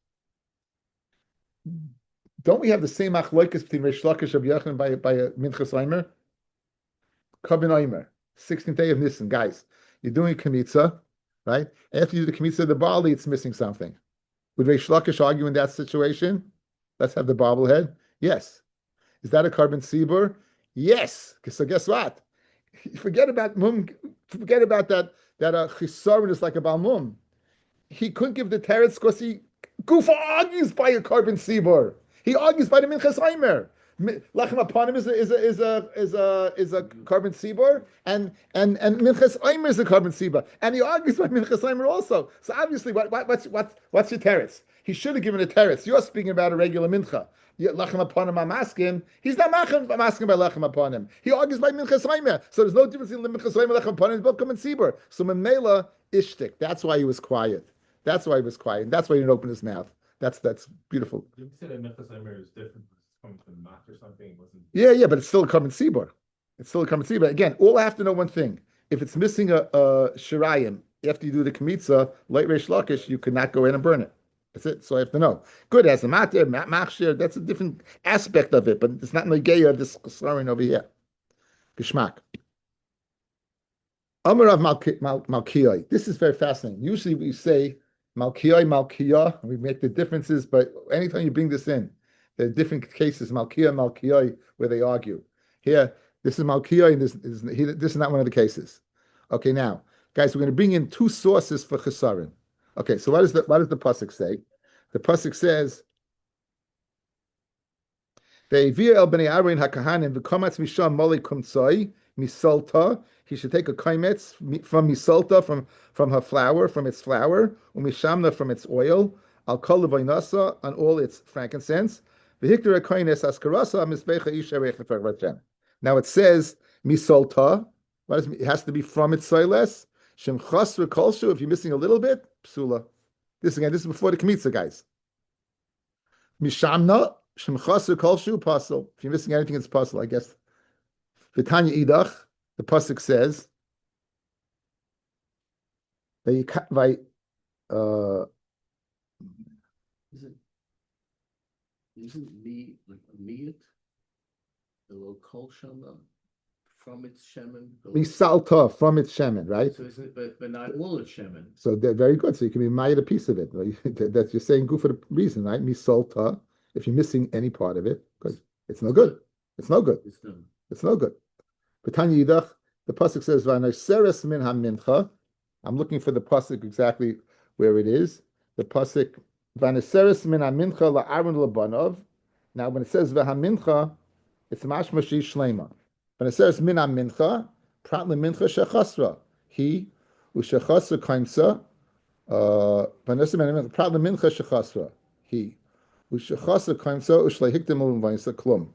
Don't we have the same achloikas between Reish Lakish and Reb Yochanan by a minchas oimer? Carbon oimer, 16th day of Nisan, guys. You're doing a kmitza. Right? After you do the Kmitza of the barley, it's missing something. Would Reish Lakish argue in that situation? Let's have the bobblehead. Yes. Is that a carbon sibur? Yes. So guess what? Forget about that a chisaron is like a balmum. He couldn't give the teretz because he Gufa argues by a carbon sibur. He argues by the minchas aimer. Lachem aponim is a carbon sibor, and minchas aimer is a carbon sibor, and he argues by minchas aimer also. So obviously, what's your teretz? He should have given a teretz. You're speaking about a regular mincha. Lachem aponim, I'm asking. He's not asking by lachem aponim. He argues by minchas aimer. So there's no difference in minchas aimer and lachem aponim. Both come in sibor. So memela ishtik. That's why he was quiet. And that's why he didn't open his mouth. That's beautiful. You said that minchas aimer is different. Coming from mat or something, wasn't. Yeah, but it's still a carbon sibor. Again, all I have to know one thing: if it's missing a shirayim after you do the kmitza, like Reish Lakish, you could not go in and burn it. That's it. So I have to know. Good as a matir, machshir. That's a different aspect of it, but it's not negeya of this chesaron over here. Geschmack. Amar of Malkiyai. This is very fascinating. Usually we say Malkiyah. We make the differences, but anytime you bring this in. There are different cases, Malkiyah, where they argue. Here, this is Malkiyah, and this is not one of the cases. Okay, now, guys, we're going to bring in two sources for chesaron. Okay, so what does the pasuk say? The pasuk says, Ve'ivir el bnei Aaron hakahanim v'komatz misham moli kumtzoi misalta. He should take a kaimetz from misalta, from her flour, from its flour, umishamna, from its oil, al kol levaynasa, on all its frankincense. V'hikter akaines askarasa misbecha isha reich. Now it says misalta. It has to be from its soiles. Shem chasra kolshu. If you're missing a little bit, psula. This is before the kmitza, guys. Mishamna. Shem chasra kolshu pasal. If you're missing anything, it's pasal, I guess. V'tanya idach. The pasuk says. Isn't me like miyat? The little kol shama from its shemen. Misalta, from its shemen, right? So isn't it, but not all its shemen. So they're very good. So you can be made a piece of it. That you're saying good for the reason, right? Misalta. If you're missing any part of it, because it's no good. It's no good. It's no good. B'tanya yidach, the pasuk says, "V'anoseres min hamincha." I'm looking for the pasuk exactly where it is. The pasuk, "V'anoseres min hamincha la'aron labanov." Now, when it says v'hamincha, it's mashma shi shlema. V'anoseres min hamincha, prat lemincha shechasra. He u'shechasra kaimsa. V'anoseres min hamincha, prat lemincha shechasra. He u'shechasra kaimsa u'shlehiktem u'vayisa klum.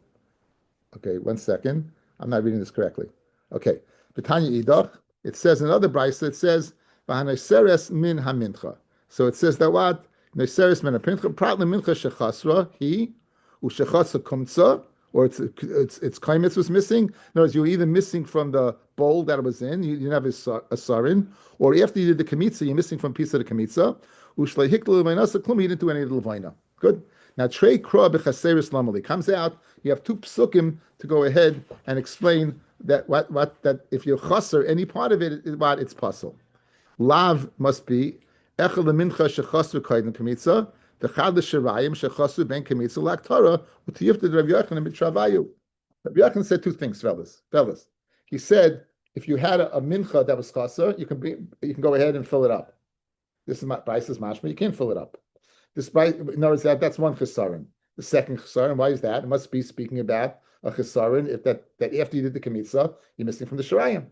Okay, 1 second. I'm not reading this correctly. Okay. B'tanya idach, it says in other brayso, it says, V'hanoseres min hamincha. So it says that what? Noseres min hamincha, prat lemincha shechasra, he, u'shechasra kumtza, or its kaimitz was missing. In other words, you were either missing from the bowl that it was in, you didn't have a sarin, or after you did the kamitza, you're missing from a piece of the kamitza. U'shlehiktel u'vaynasa klum, you didn't do any of the levayna. Good? Now, Trey Kra b'chaseris lamali comes out. You have 2 psukim to go ahead and explain that that if you chaser any part of it, it's puzzle. Lav must be echel mincha shechaser kaiden kamitza, the chad l'shirayim shechaser ben kamitza laktara utiyifted Rabbi Yochanan b'travayu. Rabbi Yochanan said 2 things, fellas. He said if you had a mincha that was chaser, you can go ahead and fill it up. This is Bryce's mashma. You can't fill it up. Despite, notice that's one chesaron. The second chesaron, why is that? It must be speaking about a chesaron if that after you did the kamitza, you're missing from the shirayim,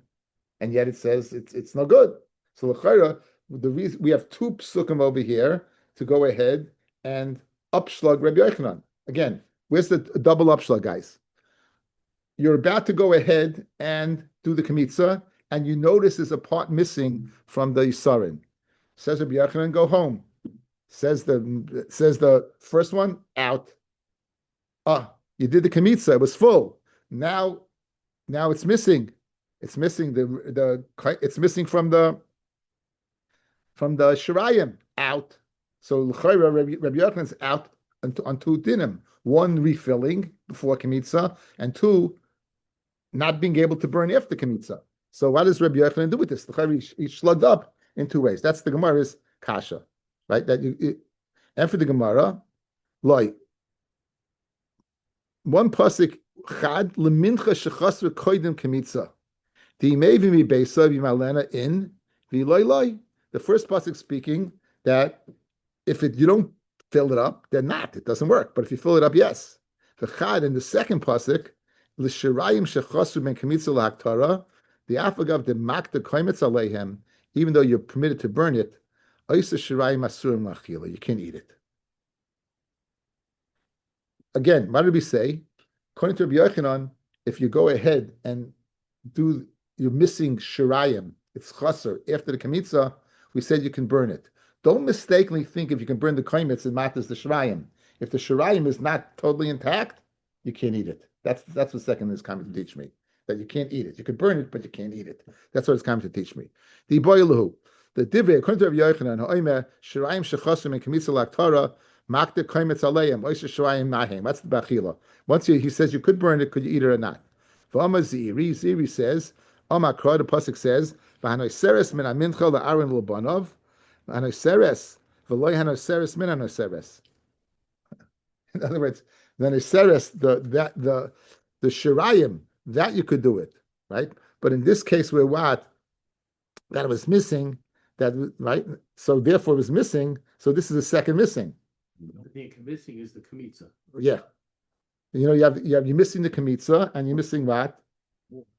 and yet it says it's no good. So l'chayra, the reason we have 2 psukim over here to go ahead and upshlug Rabbi Yochanan. Again, where's the double upshlug, guys? You're about to go ahead and do the kamitza, and you notice there's a part missing from the yisarin. Says Rabbi Yochanan, go home. Says the first one, out. You did the kamitza, it was full. Now it's missing. It's missing it's missing from the shirayim, out. So Rabbi Yochanan's out on 2 dinim. 1 refilling before kamitza, and 2 not being able to burn after kamitza. So what does Rabbi Yochanan do with this? He slugged up in 2 ways. That's the Gemara's kasha. Right, and for the Gemara, like 1 pasuk chad lemincha shechasra koidim kamitza. The maybe mi beisa v'malena in v'loy. The first pasuk speaking that if you don't fill it up, then not. It doesn't work. But if you fill it up, yes. The chad in the second pasuk l'shirayim shechasru ben kamitza lahaktara the afagav the makta koimitz aleihem. Even though you're permitted to burn it. You can't eat it. Again, what did we say? According to Rabbi Yochanan, if you go ahead and you're missing shirayim, it's chaser, after the kamitza, we said you can burn it. Don't mistakenly think if you can burn the kaimitz, it matters the shirayim. If the shirayim is not totally intact, you can't eat it. That's what second is coming to teach me. That you can't eat it. You can burn it, but you can't eat it. That's what it's coming to teach me. The boiluhu. The divrei, according to Rabbi Yochanan, ha'omer shirayim shechasim and kamitza laktara makta kaimitz aleim oisha shirayim nahem. That's the bachila. Once he says you could burn it, could you eat it or not? V'amar Ziri says, Amar Kra, the pasuk says, v'hanoseres min amincha la'aron l'banov, v'hanoseres v'loy hanoseres min hanoseres. In other words, the hanoseres, the shirayim, that you could do it, right? But in this case, where what that was missing. That right, so therefore it was missing. So this is the second missing. The thing missing is the kamitza. Yeah, you're missing the kamitza and you're missing what?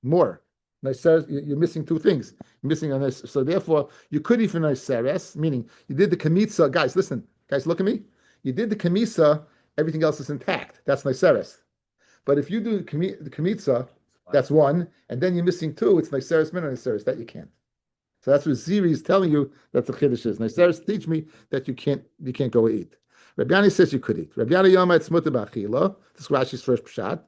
More. Noiseres, you're missing two things. You're missing a nice, so therefore you could even noiseres, meaning you did the kamitza. Guys, listen. Guys, look at me. You did the kamitza, everything else is intact. That's noiseres. But if you do the kamitza, that's one, and then you're missing two, it's noiseres min noiseres. That you can't. So that's what Ziri is telling you that the chiddush is. Noiseres teach me that you can't go eat. Rabbi Yani says you could eat. Rabbi Yani Yoma it's muta b'achila. This is Rashi's first pshat.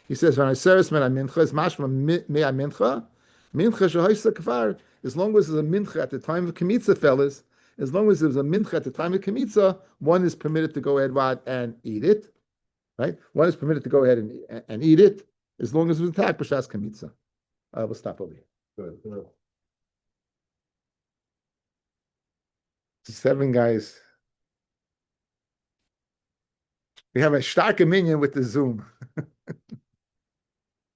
He says, "V'naiseres min mincha is mashma me mincha shehoisa kvar." As long as there's a mincha at the time of kamitza, fellas, as long as there's a mincha at the time of kamitza, one is permitted to go ahead and eat it, right? One is permitted to go ahead and eat it as long as it's intact. B'shas kamitza. We'll stop over here. Good. 7 guys. We have a stark minion with the Zoom.